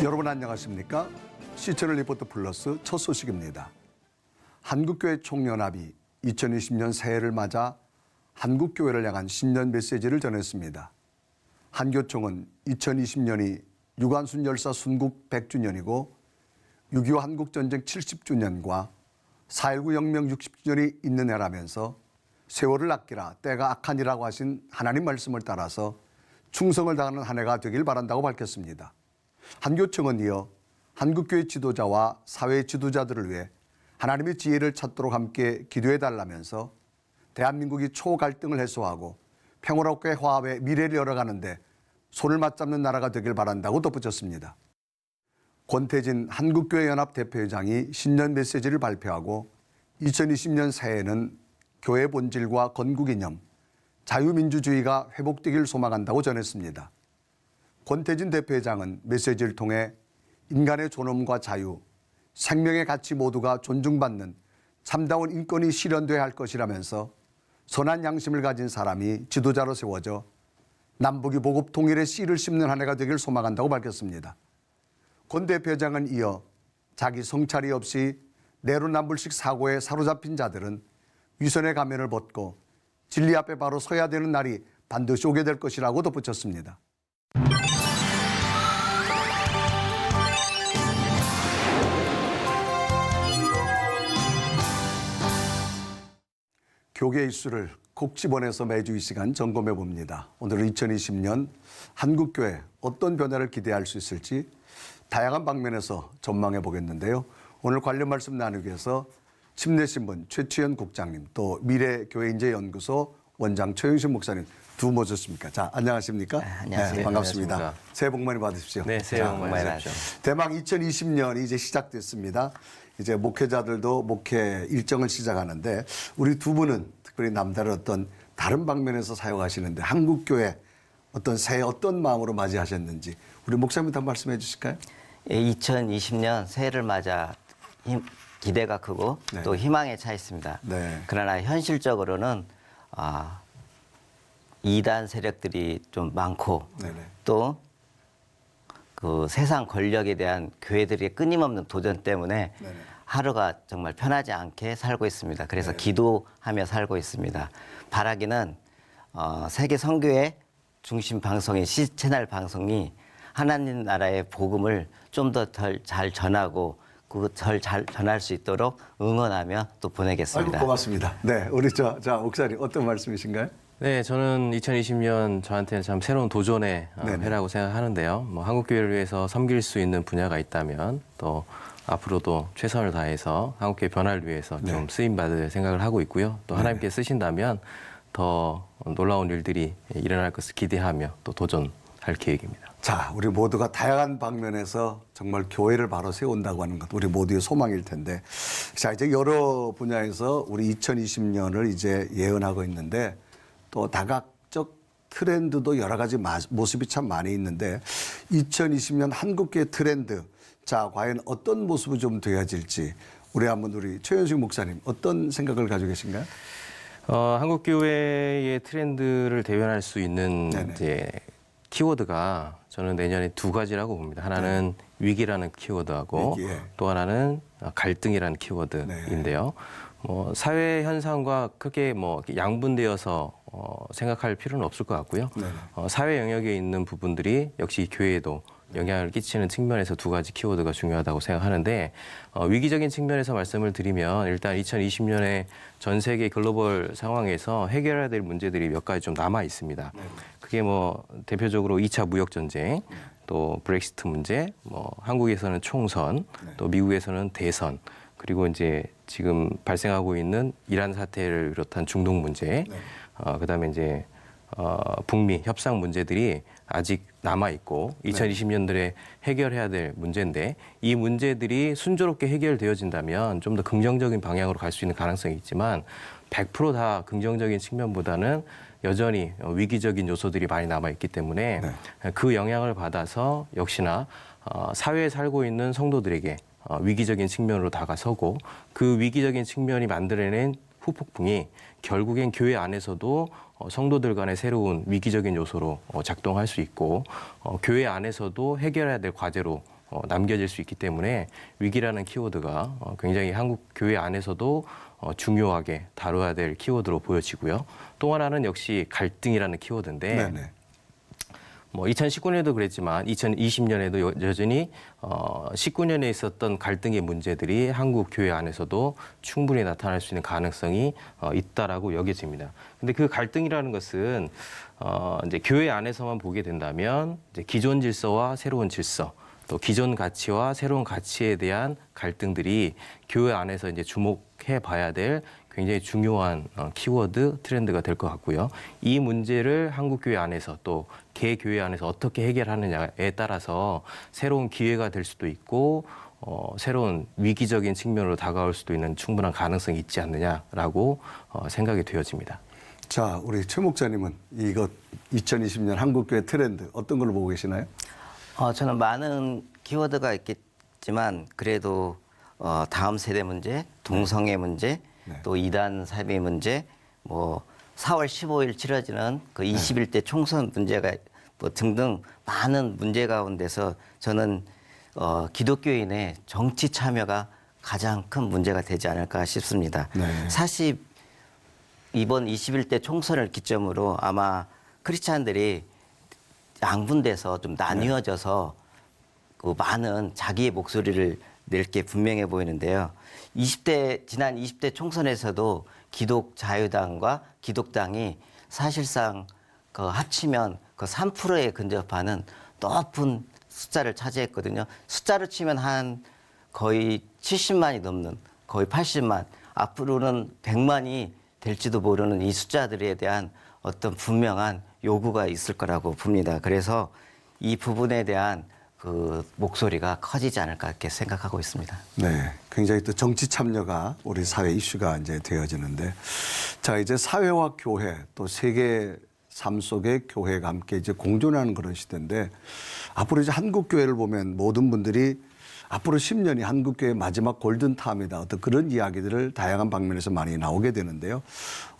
여러분 안녕하십니까? 시청을 리포트 플러스 첫 소식입니다. 한국교회 총연합이 2020년 새해를 맞아 한국교회를 향한 신년 메시지를 전했습니다. 한교총은 2020년이 유관순 열사 순국 100주년이고 6.25 한국전쟁 70주년과 4.19 혁명 60주년이 있는 해라면서 세월을 아끼라 때가 악하니라고 하신 하나님 말씀을 따라서 충성을 다하는 한 해가 되길 바란다고 밝혔습니다. 한교총은 이어 한국교회 지도자와 사회 지도자들을 위해 하나님의 지혜를 찾도록 함께 기도해 달라면서 대한민국이 초갈등을 해소하고 평화롭게 화합의 미래를 열어가는데 손을 맞잡는 나라가 되길 바란다고 덧붙였습니다. 권태진 한국교회 연합 대표회장이 신년 메시지를 발표하고 2020년 새해에는 교회 본질과 건국이념, 자유민주주의가 회복되길 소망한다고 전했습니다. 권태진 대표회장은 메시지를 통해 인간의 존엄과 자유, 생명의 가치 모두가 존중받는 참다운 인권이 실현돼야 할 것이라면서 선한 양심을 가진 사람이 지도자로 세워져 남북이 보급 통일의 씨를 심는 한 해가 되길 소망한다고 밝혔습니다. 권 대표장은 이어 자기 성찰이 없이 내로남불식 사고에 사로잡힌 자들은 위선의 가면을 벗고 진리 앞에 바로 서야 되는 날이 반드시 오게 될 것이라고 덧붙였습니다. 교계 이슈를 콕 집어내서 매주 이 시간 점검해 봅니다. 오늘은 2020년 한국교회 어떤 변화를 기대할 수 있을지 다양한 방면에서 전망해 보겠는데요. 오늘 관련 말씀 나누기 위해서 침례신문 최치현 국장님, 또 미래교회인재연구소 원장 최영신 목사님 두 분 모셨습니까? 자, 안녕하십니까? 안녕하세요. 네, 반갑습니다. 안녕하십니까. 새해 복 많이 받으십시오. 네, 새해 복 많이 받으십시오. 대망 2020년이 이제 시작됐습니다. 이제 목회자들도 목회 일정을 시작하는데 우리 두 분은 특별히 남다른 어떤 다른 방면에서 사용하시는데 한국교회 어떤 새해 어떤 마음으로 맞이하셨는지 우리 목사님부터 말씀해 주실까요? 2020년 새해를 맞아 기대가 크고 네. 또 희망에 차 있습니다. 네. 그러나 현실적으로는 이단 세력들이 좀 많고 네네. 또 그 세상 권력에 대한 교회들의 끊임없는 도전 때문에 네네. 하루가 정말 편하지 않게 살고 있습니다. 그래서 네. 기도하며 살고 있습니다. 바라기는 세계 선교회 중심 방송인 C채널 방송이 하나님 나라의 복음을 좀 더 잘 전하고 덜 잘 전할 수 있도록 응원하며 또 보내겠습니다. 아이고, 고맙습니다. 네, 우리 자 목사님 어떤 말씀이신가요? 네, 저는 2020년 저한테는 참 새로운 도전의 해라고 생각하는데요. 뭐 한국교회를 위해서 섬길 수 있는 분야가 있다면 또 앞으로도 최선을 다해서 한국교회 변화를 위해서 좀 쓰임받을 생각을 하고 있고요. 또 하나님께 쓰신다면 더 놀라운 일들이 일어날 것을 기대하며 또 도전할 계획입니다. 자, 우리 모두가 다양한 방면에서 정말 교회를 바로 세운다고 하는 것 우리 모두의 소망일 텐데, 자 이제 여러 분야에서 우리 2020년을 이제 예언하고 있는데 또 다각적 트렌드도 여러 가지 모습이 참 많이 있는데 2020년 한국교회 트렌드, 자 과연 어떤 모습이 좀 되어질지 우리 한번 우리 최현식 목사님 어떤 생각을 가지고 계신가요? 한국교회의 트렌드를 대변할 수 있는 이제 키워드가 저는 내년에 두 가지라고 봅니다. 하나는 위기라는 키워드하고 또 하나는 갈등이라는 키워드인데요. 뭐 사회 현상과 크게 뭐 양분되어서 생각할 필요는 없을 것 같고요. 사회 영역에 있는 부분들이 역시 교회에도 영향을 끼치는 측면에서 두 가지 키워드가 중요하다고 생각하는데 위기적인 측면에서 말씀을 드리면 일단 2020년에 전 세계 글로벌 상황에서 해결해야 될 문제들이 몇 가지 좀 남아 있습니다. 그게 뭐 대표적으로 2차 무역 전쟁, 또 브렉시트 문제, 뭐 한국에서는 총선, 또 미국에서는 대선, 그리고 이제 지금 발생하고 있는 이란 사태를 비롯한 중동 문제, 그다음에 이제 북미 협상 문제들이 아직 남아 있고 2020년들에 해결해야 될 문제인데 이 문제들이 순조롭게 해결되어진다면 좀 더 긍정적인 방향으로 갈 수 있는 가능성이 있지만 100%다 긍정적인 측면보다는 여전히 위기적인 요소들이 많이 남아 있기 때문에 그 영향을 받아서 역시나 사회에 살고 있는 성도들에게 위기적인 측면으로 다가서고 그 위기적인 측면이 만들어낸 후폭풍이 결국엔 교회 안에서도 성도들 간의 새로운 위기적인 요소로 작동할 수 있고 교회 안에서도 해결해야 될 과제로 남겨질 수 있기 때문에 위기라는 키워드가 굉장히 한국 교회 안에서도 중요하게 다뤄야 될 키워드로 보여지고요. 또 하나는 역시 갈등이라는 키워드인데 네네. 뭐 2019년에도 그랬지만 2020년에도 여전히 19년에 있었던 갈등의 문제들이 한국 교회 안에서도 충분히 나타날 수 있는 가능성이 있다라고 여겨집니다. 근데 그 갈등이라는 것은 이제 교회 안에서만 보게 된다면 이제 기존 질서와 새로운 질서, 또 기존 가치와 새로운 가치에 대한 갈등들이 교회 안에서 이제 주목해 봐야 될 굉장히 중요한 키워드 트렌드가 될 것 같고요. 이 문제를 한국 교회 안에서 또 개 교회 안에서 어떻게 해결하느냐에 따라서 새로운 기회가 될 수도 있고 새로운 위기적인 측면으로 다가올 수도 있는 충분한 가능성이 있지 않느냐라고 생각이 되어집니다. 자, 우리 최 목사님은 이것 2020년 한국교회 트렌드 어떤 걸로 보고 계시나요? 저는 많은 키워드가 있겠지만 그래도 다음 세대 문제, 동성애 문제, 네. 또 이단 사비 문제, 뭐 4월 15일 치러지는 그 21대 총선 문제가 뭐 등등 많은 문제 가운데서 저는 기독교인의 정치 참여가 가장 큰 문제가 되지 않을까 싶습니다. 네. 사실 이번 21대 총선을 기점으로 아마 크리스찬들이 양분돼서 좀 나뉘어져서 그 많은 자기의 목소리를 낼 게 분명해 보이는데요. 지난 20대 총선에서도 기독 자유당과 기독당이 사실상 그 합치면 그 3%에 근접하는 높은 숫자를 차지했거든요. 숫자로 치면 한 거의 70만이 넘는 거의 80만, 앞으로는 100만이 될지도 모르는 이 숫자들에 대한 어떤 분명한 요구가 있을 거라고 봅니다. 그래서 이 부분에 대한 그 목소리가 커지지 않을까 이렇게 생각하고 있습니다. 네, 굉장히 또 정치 참여가 우리 사회 이슈가 이제 되어지는데, 자 이제 사회와 교회 또 세계 삶 속의 교회가 함께 이제 공존하는 그런 시대인데, 앞으로 이제 한국 교회를 보면 모든 분들이 앞으로 10년이 한국 교회의 마지막 골든 타임이다, 어떤 그런 이야기들을 다양한 방면에서 많이 나오게 되는데요.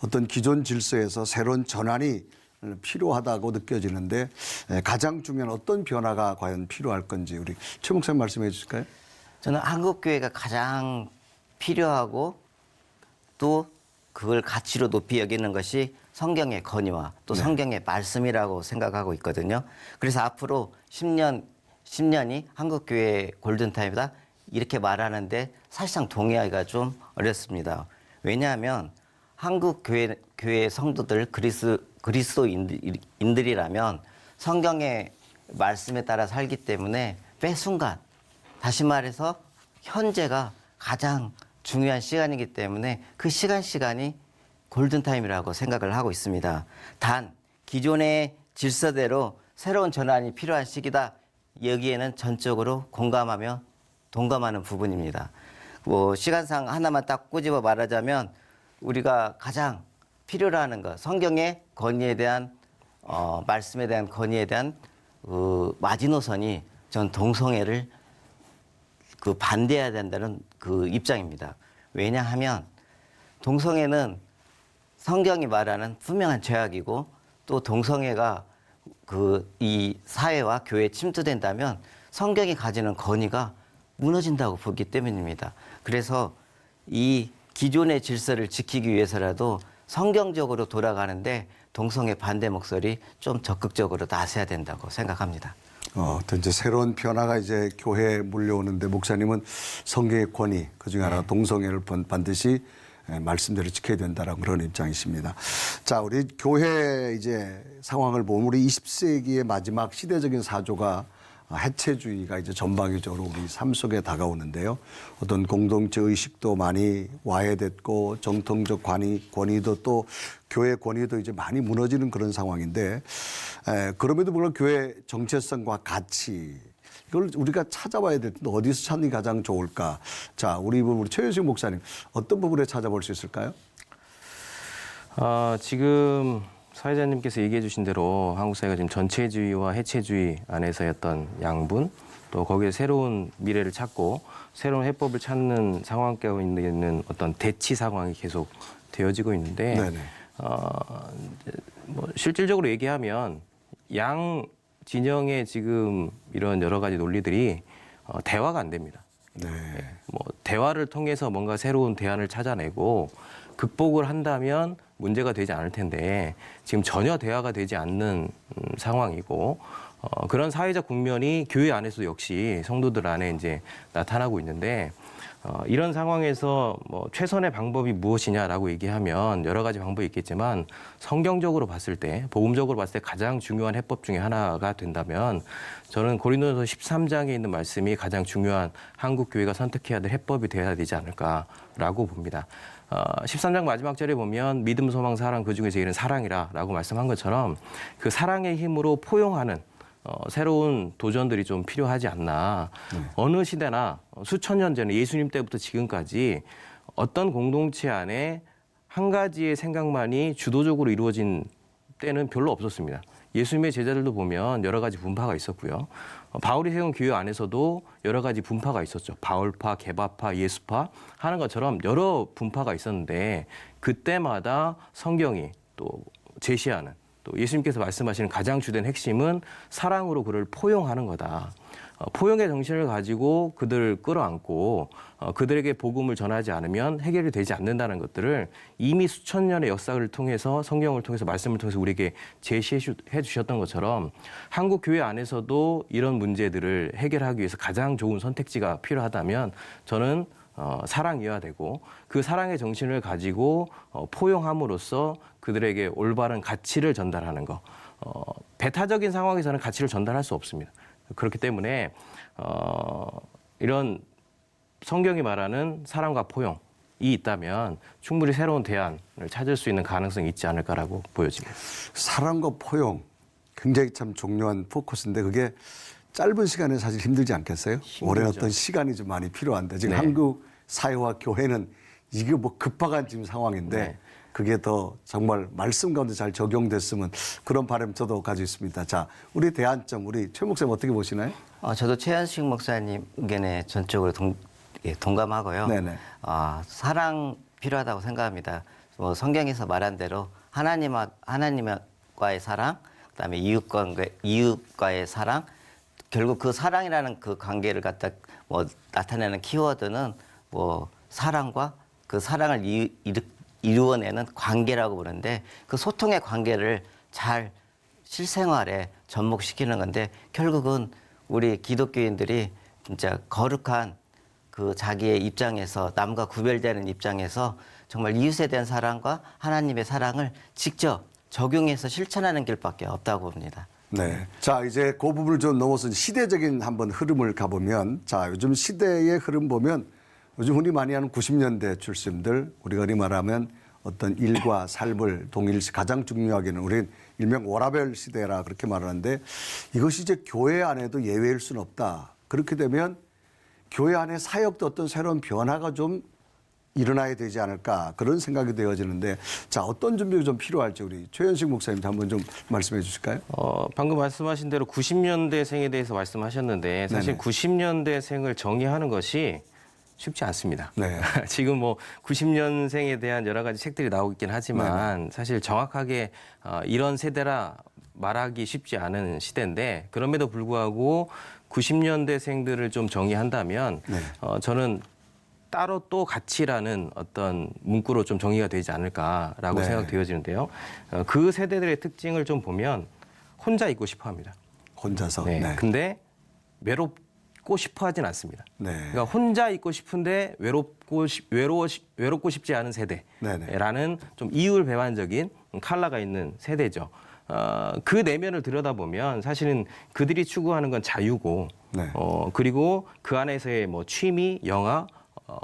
어떤 기존 질서에서 새로운 전환이 필요하다고 느껴지는데, 가장 중요한 어떤 변화가 과연 필요할 건지 우리 최 목사님 말씀해 주실까요? 저는 한국 교회가 가장 필요하고 또 그걸 가치로 높이 여기는 것이 성경의 건의와 또 네. 성경의 말씀이라고 생각하고 있거든요. 그래서 앞으로 10년이 한국 교회의 골든타임이다 이렇게 말하는데 사실상 동의하기가 좀 어렵습니다. 왜냐하면 한국 교회 성도들 그리스도인들이라면 성경의 말씀에 따라 살기 때문에 매 순간, 다시 말해서 현재가 가장 중요한 시간이기 때문에 그 시간이 골든타임이라고 생각을 하고 있습니다. 단 기존의 질서대로 새로운 전환이 필요한 시기다, 여기에는 전적으로 동감하는 부분입니다. 뭐 시간상 하나만 딱 꼬집어 말하자면 우리가 가장 필요로 하는 것, 성경의 건의에 대한 말씀에 대한 건의에 대한 마지노선이 전 동성애를 반대해야 된다는 그 입장입니다. 왜냐하면 동성애는 성경이 말하는 분명한 죄악이고, 또 동성애가 이 사회와 교회에 침투된다면 성경이 가지는 건의가 무너진다고 보기 때문입니다. 그래서 이 기존의 질서를 지키기 위해서라도 성경적으로 돌아가는데 동성애 반대 목소리 좀 적극적으로 나서야 된다고 생각합니다. 또 이제 새로운 변화가 이제 교회에 물려오는데, 목사님은 성경의 권위, 그 중에 하나가 동성애를 반드시 말씀대로 지켜야 된다라는 그런 입장이십니다. 자, 우리 교회 이제 상황을 보면 우리 20세기의 마지막 시대적인 사조가 해체주의가 이제 전방위적으로 우리 삶 속에 다가오는데요. 어떤 공동체 의식도 많이 와해됐고, 정통적 권위도 또 교회 권위도 이제 많이 무너지는 그런 상황인데, 그럼에도 불구하고 교회 정체성과 가치, 이걸 우리가 찾아봐야 될 텐데 어디서 찾는 게 가장 좋을까? 자, 우리 최효식 목사님, 어떤 부분에 찾아볼 수 있을까요? 지금 사회자님께서 얘기해 주신 대로 한국 사회가 지금 전체주의와 해체주의 안에서의 어떤 양분, 또 거기에 새로운 미래를 찾고 새로운 해법을 찾는 상황 가운데 있는 어떤 대치 상황이 계속 되어지고 있는데, 네네. 뭐 실질적으로 얘기하면 양 진영의 지금 이런 여러 가지 논리들이 대화가 안 됩니다. 네. 뭐 대화를 통해서 뭔가 새로운 대안을 찾아내고 극복을 한다면 문제가 되지 않을 텐데 지금 전혀 대화가 되지 않는 상황이고 그런 사회적 국면이 교회 안에서 역시 성도들 안에 이제 나타나고 있는데 이런 상황에서 뭐 최선의 방법이 무엇이냐라고 얘기하면 여러 가지 방법이 있겠지만 성경적으로 봤을 때, 복음적으로 봤을 때 가장 중요한 해법 중에 하나가 된다면 저는 고린도전서 13장에 있는 말씀이 가장 중요한 한국 교회가 선택해야 될 해법이 되어야 되지 않을까라고 봅니다. 13장 마지막 절에 보면 믿음, 소망, 사랑 그중에 제일은 사랑이라라고 말씀한 것처럼 그 사랑의 힘으로 포용하는 새로운 도전들이 좀 필요하지 않나. 어느 시대나 수천 년 전에 예수님 때부터 지금까지 어떤 공동체 안에 한 가지의 생각만이 주도적으로 이루어진 때는 별로 없었습니다. 예수님의 제자들도 보면 여러 가지 분파가 있었고요. 바울이 세운 교회 안에서도 여러 가지 분파가 있었죠. 바울파, 게바파, 예수파 하는 것처럼 여러 분파가 있었는데 그때마다 성경이 또 제시하는 또 예수님께서 말씀하시는 가장 주된 핵심은 사랑으로 그를 포용하는 거다. 포용의 정신을 가지고 그들을 끌어안고 그들에게 복음을 전하지 않으면 해결이 되지 않는다는 것들을 이미 수천 년의 역사를 통해서 성경을 통해서 말씀을 통해서 우리에게 제시해 주셨던 것처럼 한국 교회 안에서도 이런 문제들을 해결하기 위해서 가장 좋은 선택지가 필요하다면 저는 사랑이어야 되고 그 사랑의 정신을 가지고 포용함으로써 그들에게 올바른 가치를 전달하는 거. 배타적인 상황에서는 가치를 전달할 수 없습니다. 그렇기 때문에 이런 성경이 말하는 사랑과 포용이 있다면 충분히 새로운 대안을 찾을 수 있는 가능성이 있지 않을까라고 보여집니다. 사랑과 포용 굉장히 참 중요한 포커스인데 그게 짧은 시간에 사실 힘들지 않겠어요? 힘들죠. 오랜 어떤 시간이 좀 많이 필요한데 지금 네. 한국 사회와 교회는 이게 뭐 급박한 지금 상황인데 네. 그게 더 정말 말씀 가운데 잘 적용됐으면 그런 바람 저도 가지고 있습니다. 자, 우리 대안점 우리 최 목사님 어떻게 보시나요? 저도 최현식 목사님 의견에 전적으로 동감하고요. 네네. 사랑 필요하다고 생각합니다. 뭐 성경에서 말한 대로 하나님과의 사랑, 그다음에 이웃과의 사랑, 결국 그 사랑이라는 그 관계를 갖다 뭐 나타내는 키워드는 뭐 사랑과 그 사랑을 이루어내는 관계라고 부르는데 그 소통의 관계를 잘 실생활에 접목시키는 건데 결국은 우리 기독교인들이 진짜 거룩한 그 자기의 입장에서 남과 구별되는 입장에서 정말 이웃에 대한 사랑과 하나님의 사랑을 직접 적용해서 실천하는 길밖에 없다고 봅니다. 네. 자, 이제 그 부분을 좀 넘어서 시대적인 한번 흐름을 가보면 자, 요즘 시대의 흐름 보면 요즘 흔히 많이 하는 90년대 출신들 우리가 흔히 말하면 어떤 일과 삶을 동일시 가장 중요하게는 우리는 일명 워라밸 시대라 그렇게 말하는데 이것이 이제 교회 안에도 예외일 수는 없다. 그렇게 되면 교회 안에 사역도 어떤 새로운 변화가 좀 일어나야 되지 않을까 그런 생각이 되어지는데 자 어떤 준비가 좀 필요할지 우리 최현식 목사님 한번 좀 말씀해 주실까요? 방금 말씀하신 대로 90년대생에 대해서 말씀하셨는데 사실 네네. 90년대생을 정의하는 것이 쉽지 않습니다. 네. 지금 뭐 90년생에 대한 여러 가지 책들이 나오고 있긴 하지만 사실 정확하게 이런 세대라 말하기 쉽지 않은 시대인데 그럼에도 불구하고 90년대생들을 좀 정의한다면 네. 저는 따로 또 가치라는 어떤 문구로 좀 정의가 되지 않을까라고 네. 생각되어지는데요. 그 세대들의 특징을 좀 보면 혼자 있고 싶어 합니다. 혼자서. 네. 네. 근데 외롭고 싶어 하진 않습니다. 네. 그러니까 혼자 있고 싶은데 외롭고 싶지 않은 세대라는 좀 이율배반적인 컬러가 있는 세대죠. 그 내면을 들여다보면 사실은 그들이 추구하는 건 자유고 네. 그리고 그 안에서의 뭐 취미, 영화,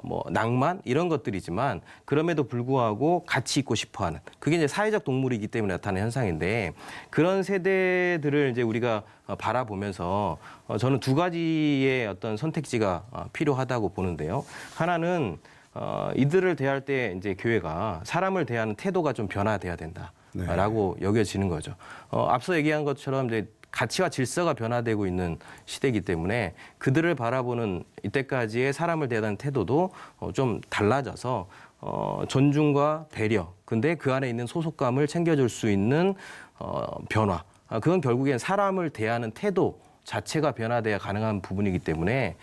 뭐 낭만 이런 것들이지만 그럼에도 불구하고 같이 있고 싶어하는 그게 이제 사회적 동물이기 때문에 나타나는 현상인데 그런 세대들을 이제 우리가 바라보면서 저는 두 가지의 어떤 선택지가 필요하다고 보는데요. 하나는 이들을 대할 때 이제 교회가 사람을 대하는 태도가 좀 변화돼야 된다라고 여겨지는 거죠. 앞서 얘기한 것처럼 이제 가치와 질서가 변화되고 있는 시대이기 때문에 그들을 바라보는 이때까지의 사람을 대하는 태도도 좀 달라져서 존중과 배려, 근데 그 안에 있는 소속감을 챙겨줄 수 있는 변화. 그건 결국엔 사람을 대하는 태도 자체가 변화돼야 가능한 부분이기 때문에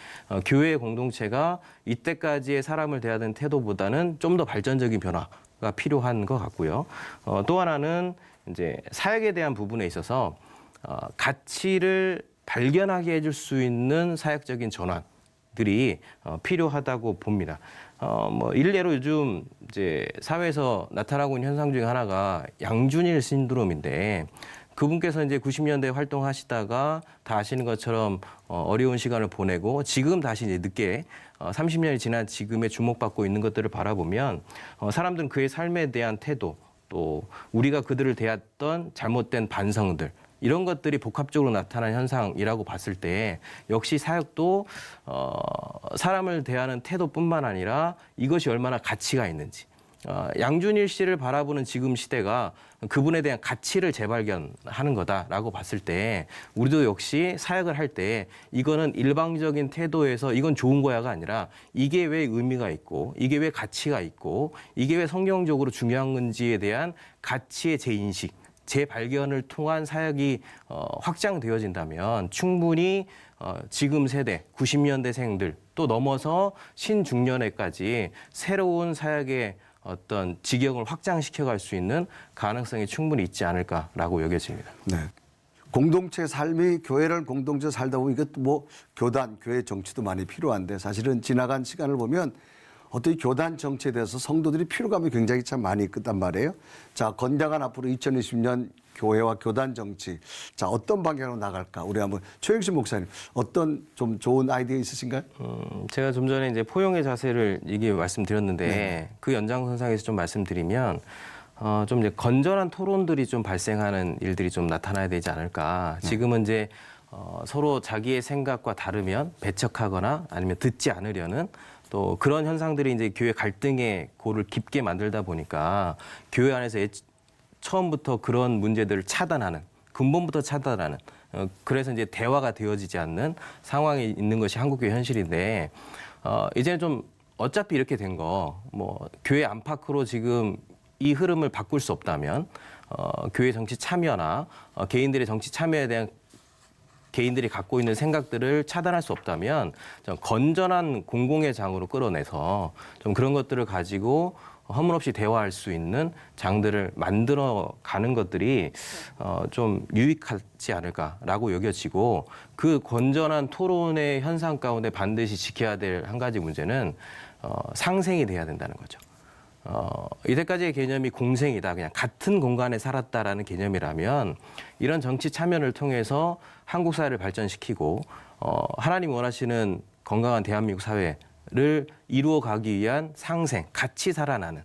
교회 공동체가 이때까지의 사람을 대하는 태도보다는 좀 더 발전적인 변화가 필요한 것 같고요. 또 하나는 이제 사역에 대한 부분에 있어서 가치를 발견하게 해줄 수 있는 사역적인 전환들이 필요하다고 봅니다. 뭐 일례로 요즘 이제 사회에서 나타나고 있는 현상 중에 하나가 양준일 신드롬인데, 그분께서 이제 90년대 활동하시다가 다 아시는 것처럼 어려운 시간을 보내고 지금 다시 이제 늦게 30년이 지난 지금에 주목받고 있는 것들을 바라보면 사람들은 그의 삶에 대한 태도, 또 우리가 그들을 대했던 잘못된 반성들, 이런 것들이 복합적으로 나타난 현상이라고 봤을 때 역시 사역도 사람을 대하는 태도뿐만 아니라 이것이 얼마나 가치가 있는지, 양준일 씨를 바라보는 지금 시대가 그분에 대한 가치를 재발견하는 거다라고 봤을 때 우리도 역시 사역을 할 때 이거는 일방적인 태도에서 이건 좋은 거야가 아니라 이게 왜 의미가 있고 이게 왜 가치가 있고 이게 왜 성경적으로 중요한 건지에 대한 가치의 재인식, 재발견을 통한 사역이 확장되어진다면 충분히 지금 세대 90년대생들 또 넘어서 신중년에까지 새로운 사역의 어떤 지경을 확장시켜갈 수 있는 가능성이 충분히 있지 않을까라고 여겨집니다. 네. 공동체 삶이 교회를 공동체 살다 보면 이것 뭐 교단, 교회 정치도 많이 필요한데 사실은 지나간 시간을 보면 어떤 교단 정치에 대해서 성도들이 피로감이 굉장히 참 많이 있단 말이에요. 자, 건강한 앞으로 2020년 교회와 교단 정치, 자 어떤 방향으로 나갈까? 우리 한번 최영신 목사님 어떤 좀 좋은 아이디어 있으신가요? 제가 좀 전에 이제 포용의 자세를 얘기 말씀드렸는데 네. 그 연장선상에서 좀 말씀드리면 좀 이제 건전한 토론들이 좀 발생하는 일들이 좀 나타나야 되지 않을까. 지금은 이제 서로 자기의 생각과 다르면 배척하거나 아니면 듣지 않으려는 또 그런 현상들이 이제 교회 갈등의 골을 깊게 만들다 보니까 교회 안에서 처음부터 그런 문제들을 차단하는, 근본부터 차단하는, 그래서 이제 대화가 되어지지 않는 상황이 있는 것이 한국교회 현실인데, 이제는 좀 어차피 이렇게 된 거, 뭐 교회 안팎으로 지금 이 흐름을 바꿀 수 없다면 교회 정치 참여나 개인들의 정치 참여에 대한 개인들이 갖고 있는 생각들을 차단할 수 없다면 좀 건전한 공공의 장으로 끌어내서 좀 그런 것들을 가지고 허물없이 대화할 수 있는 장들을 만들어 가는 것들이 좀 유익하지 않을까라고 여겨지고, 그 건전한 토론의 현상 가운데 반드시 지켜야 될 한 가지 문제는 상생이 돼야 된다는 거죠. 이때까지의 개념이 공생이다, 그냥 같은 공간에 살았다라는 개념이라면 이런 정치 참여를 통해서 한국 사회를 발전시키고 하나님이 원하시는 건강한 대한민국 사회를 이루어가기 위한 상생, 같이 살아나는,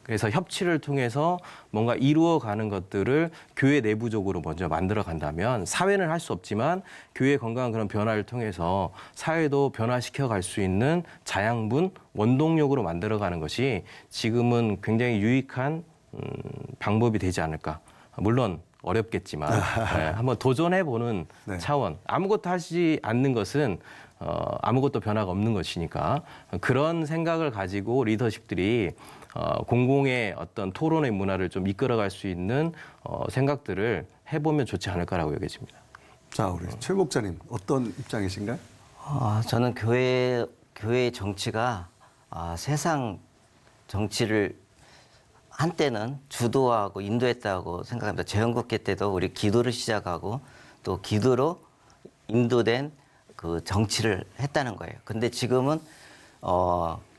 그래서 협치를 통해서 뭔가 이루어가는 것들을 교회 내부적으로 먼저 만들어 간다면 사회는 할 수 없지만 교회의 건강한 그런 변화를 통해서 사회도 변화시켜 갈 수 있는 자양분, 원동력으로 만들어가는 것이 지금은 굉장히 유익한 방법이 되지 않을까. 물론 어렵겠지만 한번 도전해보는 네. 차원. 아무것도 하지 않는 것은 아무것도 변화가 없는 것이니까 그런 생각을 가지고 리더십들이 공공의 어떤 토론의 문화를 좀 이끌어갈 수 있는 생각들을 해보면 좋지 않을까라고 여겨집니다. 자, 우리 최 목사님 어떤 입장이신가요? 저는 교회 정치가 세상 정치를 한때는 주도하고 인도했다고 생각합니다. 재헌국회 때도 우리 기도를 시작하고 또 기도로 인도된 그 정치를 했다는 거예요. 근데 지금은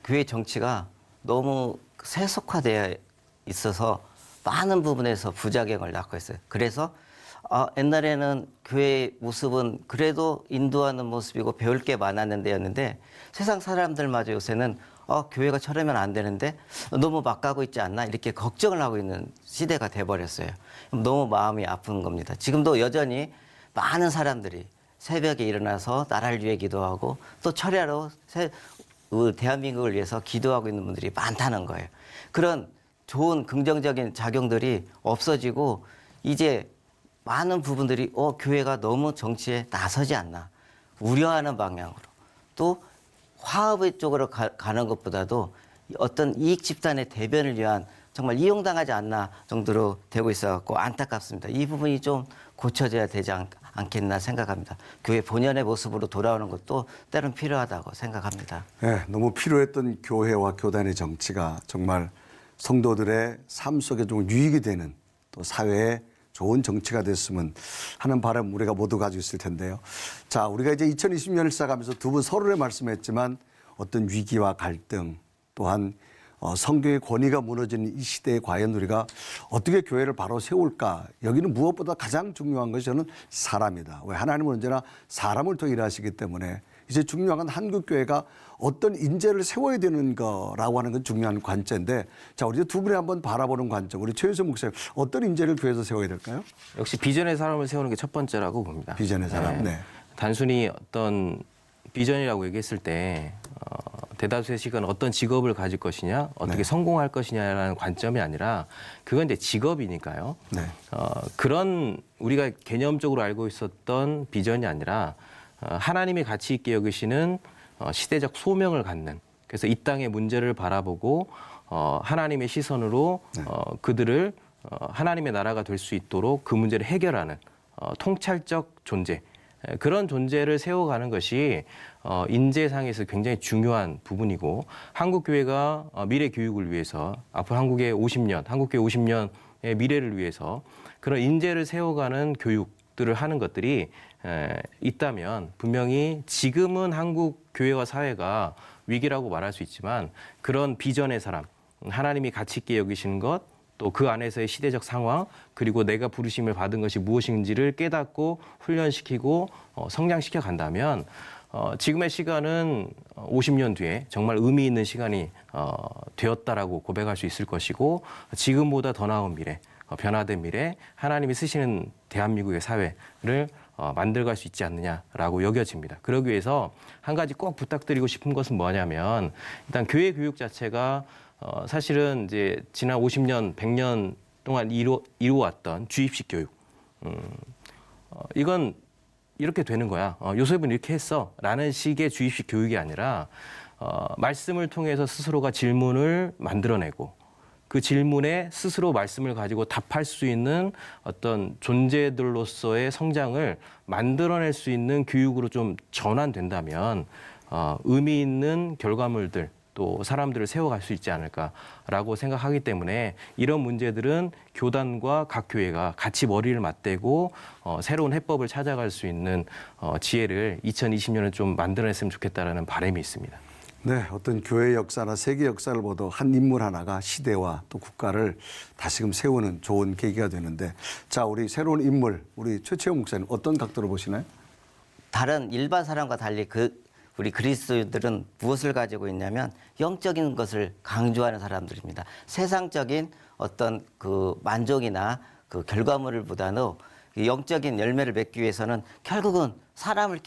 교회 정치가 너무 세속화되어 있어서 많은 부분에서 부작용을 낳고 있어요. 그래서 옛날에는 교회의 모습은 그래도 인도하는 모습이고 배울 게 많았는데였는데 세상 사람들마저 요새는 교회가 저러면 안 되는데 너무 막 가고 있지 않나 이렇게 걱정을 하고 있는 시대가 돼버렸어요. 너무 마음이 아픈 겁니다. 지금도 여전히 많은 사람들이 새벽에 일어나서 나라를 위해 기도하고 또 철야로 대한민국을 위해서 기도하고 있는 분들이 많다는 거예요. 그런 좋은 긍정적인 작용들이 없어지고 이제 많은 부분들이 교회가 너무 정치에 나서지 않나 우려하는 방향으로 또 화합의 쪽으로 가는 것보다도 어떤 이익 집단의 대변을 위한 정말 이용당하지 않나 정도로 되고 있어갖고 안타깝습니다. 이 부분이 좀 고쳐져야 되지 않겠나 생각합니다. 교회 본연의 모습으로 돌아오는 것도 때론 필요하다고 생각합니다. 네, 너무 필요했던 교회와 교단의 정치가 정말 성도들의 삶 속에 좀 유익이 되는 또 사회에 좋은 정치가 됐으면 하는 바람 우리가 모두 가지고 있을 텐데요. 자, 우리가 이제 2020년을 시작하면서 두 분 서로의 말씀했지만 어떤 위기와 갈등 또한 성경의 권위가 무너지는 이 시대에 과연 우리가 어떻게 교회를 바로 세울까? 여기는 무엇보다 가장 중요한 것이 저는 사람이다. 왜? 하나님은 언제나 사람을 통해 일하시기 때문에 이제 중요한 건 한국교회가 어떤 인재를 세워야 되는 거라고 하는 건 중요한 관점인데, 자, 우리 두 분이 한번 바라보는 관점, 우리 최유선 목사님, 어떤 인재를 교회에서 세워야 될까요? 역시 비전의 사람을 세우는 게 첫 번째라고 봅니다. 비전의 사람. 네. 단순히 어떤 비전이라고 얘기했을 때 대다수의 시간 어떤 직업을 가질 것이냐, 어떻게 네. 성공할 것이냐라는 관점이 아니라 그건 이제 직업이니까요. 네. 그런 우리가 개념적으로 알고 있었던 비전이 아니라 하나님이 가치 있게 여기시는 시대적 소명을 갖는, 그래서 이 땅의 문제를 바라보고 하나님의 시선으로 네. 그들을 하나님의 나라가 될 수 있도록 그 문제를 해결하는 통찰적 존재, 그런 존재를 세워가는 것이 인재상에서 굉장히 중요한 부분이고, 한국 교회가 미래 교육을 위해서 앞으로 한국의 50년, 한국교회 50년의 미래를 위해서 그런 인재를 세워가는 교육들을 하는 것들이 있다면 분명히 지금은 한국 교회와 사회가 위기라고 말할 수 있지만 그런 비전의 사람, 하나님이 가치 있게 여기시는 것, 또 그 안에서의 시대적 상황, 그리고 내가 부르심을 받은 것이 무엇인지를 깨닫고 훈련시키고 성장시켜 간다면 지금의 시간은 50년 뒤에 정말 의미 있는 시간이 되었다라고 고백할 수 있을 것이고, 지금보다 더 나은 미래, 변화된 미래, 하나님이 쓰시는 대한민국의 사회를 만들어갈 수 있지 않느냐라고 여겨집니다. 그러기 위해서 한 가지 꼭 부탁드리고 싶은 것은 뭐냐면, 일단 교회 교육 자체가 사실은 이제 지난 50년, 100년 동안 이루어왔던 주입식 교육, 이건 이렇게 되는 거야. 요셉은 이렇게 했어. 라는 식의 주입식 교육이 아니라 말씀을 통해서 스스로가 질문을 만들어내고 그 질문에 스스로 말씀을 가지고 답할 수 있는 어떤 존재들로서의 성장을 만들어낼 수 있는 교육으로 좀 전환된다면 의미 있는 결과물들, 또 사람들을 세워갈 수 있지 않을까라고 생각하기 때문에 이런 문제들은 교단과 각 교회가 같이 머리를 맞대고 새로운 해법을 찾아갈 수 있는 지혜를 2020년에 좀 만들어냈으면 좋겠다라는 바람이 있습니다. 네, 어떤 교회 역사나 세계 역사를 보도 한 인물 하나가 시대와 또 국가를 다시금 세우는 좋은 계기가 되는데, 자, 우리 새로운 인물, 우리 최채용 목사님 어떤 각도로 보시나요? 다른 일반 사람과 달리 우리 그리스도인들은 무엇을 가지고 있냐면 영적인 것을 강조하는 사람들입니다. 세상적인 어떤 그 만족이나 그 결과물보다는 영적인 열매를 맺기 위해서는 결국은 사람을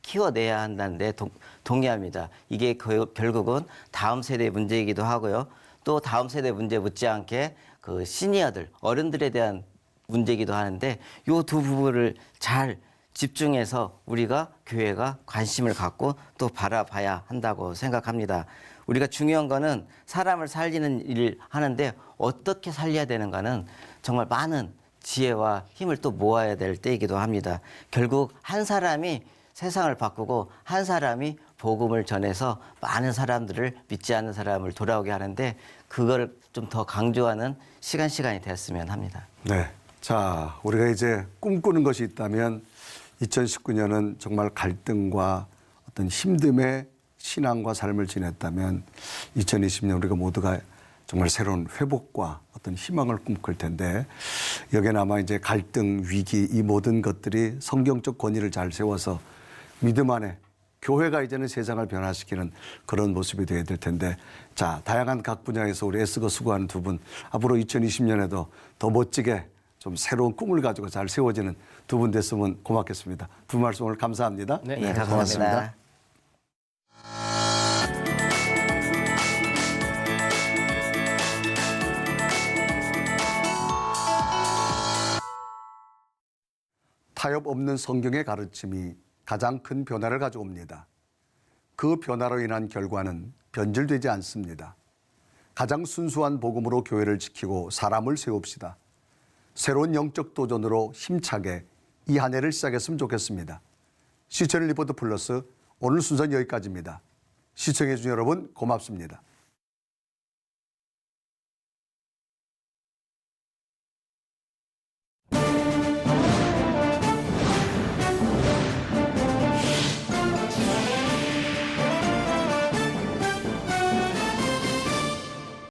키워내야 한다는데 동의합니다. 이게 결국은 다음 세대의 문제이기도 하고요. 또 다음 세대 문제 못지않게 그 시니어들, 어른들에 대한 문제이기도 하는데 이 두 부분을 잘 집중해서 우리가 교회가 관심을 갖고 또 바라봐야 한다고 생각합니다. 우리가 중요한 거는 사람을 살리는 일을 하는데 어떻게 살려야 되는가는 정말 많은 지혜와 힘을 또 모아야 될 때이기도 합니다. 결국 한 사람이 세상을 바꾸고 한 사람이 복음을 전해서 많은 사람들을 믿지 않는 사람을 돌아오게 하는데 그걸 좀 더 강조하는 시간이 됐으면 합니다. 네. 자, 우리가 이제 꿈꾸는 것이 있다면 2019년은 정말 갈등과 어떤 힘듦의 신앙과 삶을 지냈다면 2020년 우리가 모두가 정말 새로운 회복과 어떤 희망을 꿈꿀 텐데, 여기에 아마 이제 갈등, 위기, 이 모든 것들이 성경적 권위를 잘 세워서 믿음 안에 교회가 이제는 세상을 변화시키는 그런 모습이 되어야 될 텐데, 자, 다양한 각 분야에서 우리 애쓰고 수고하는 두 분, 앞으로 2020년에도 더 멋지게 좀 새로운 꿈을 가지고 잘 세워지는 두 분 됐으면 고맙겠습니다. 두 말씀 오늘 감사합니다. 네, 감사합니다. 타협 없는 성경의 가르침이 가장 큰 변화를 가져옵니다. 그 변화로 인한 결과는 변질되지 않습니다. 가장 순수한 복음으로 교회를 지키고 사람을 세웁시다. 새로운 영적 도전으로 힘차게 이 한 해를 시작했으면 좋겠습니다. 시청일 리포트 플러스 오늘 순서는 여기까지입니다. 시청해 주신 여러분 고맙습니다.